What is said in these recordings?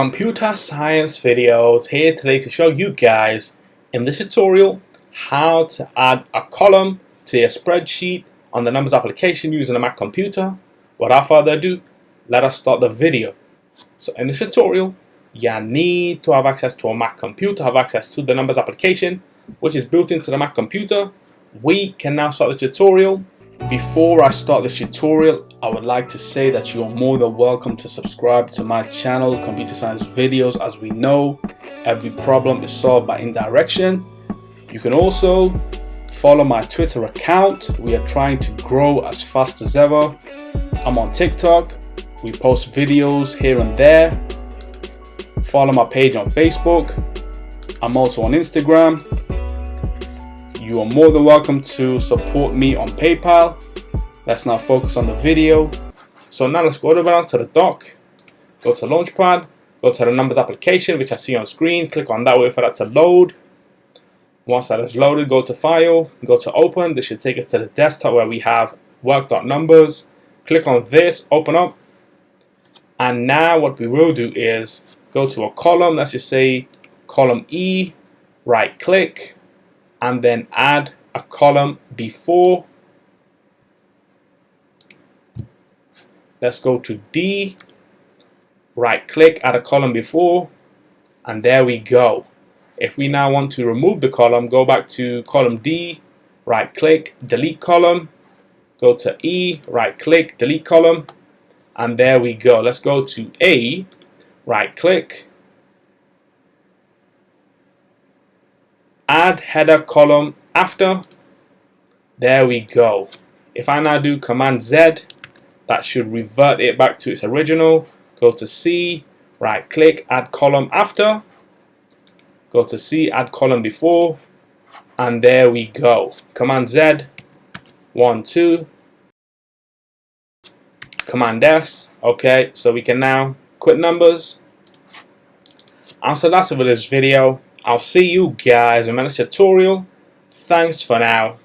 Computer science videos here today to show you guys in this tutorial how to add a column to your spreadsheet on the numbers application using a Mac computer. Without further ado, let us start the video. So in this tutorial, you need to have access to a Mac computer, have access to the numbers application, which is built into the Mac computer. We can now start the tutorial. Before I start this tutorial, I would like to say that you are more than welcome to subscribe to my channel, Computer Science Videos. As we know, every problem is solved by indirection. You can also follow my Twitter account. We are trying to grow as fast as ever. I'm on TikTok. We post videos here and there. Follow my page on Facebook. I'm also on Instagram. You are more than welcome to support me on PayPal. Let's now focus on the video. So now let's go down to the dock, go to Launchpad, go to the numbers application, which I see on screen. Click on that, wait for that to load. Once that is loaded, go to File, go to Open. This should take us to the desktop where we have work.numbers. Click on this, open up. And now what we will do is go to a column. Let's just say column E, right click, and then add a column before. Let's go to D, right click, add a column before, and there we go. If we now want to remove the column, go back to column D, right click, delete column, go to E, right click, delete column, and there we go. Let's go to A, right click, add header column after. There we go. If I now do Command Z, that should revert it back to its original. Go to C, right click, add column after. Go to C, add column before, and there we go. Command Z, 1, 2. Command S. Okay, so we can now quit numbers. And so that's it for this video. I'll see you guys in my next tutorial. Thanks for now.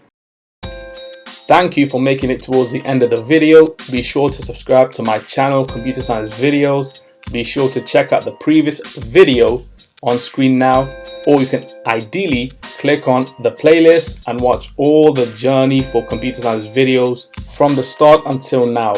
Thank you for making it towards the end of the video. Be sure to subscribe to my channel, Computer Science Videos. Be sure to check out the previous video on screen now, or you can ideally click on the playlist and watch all the journey for Computer Science Videos from the start until now.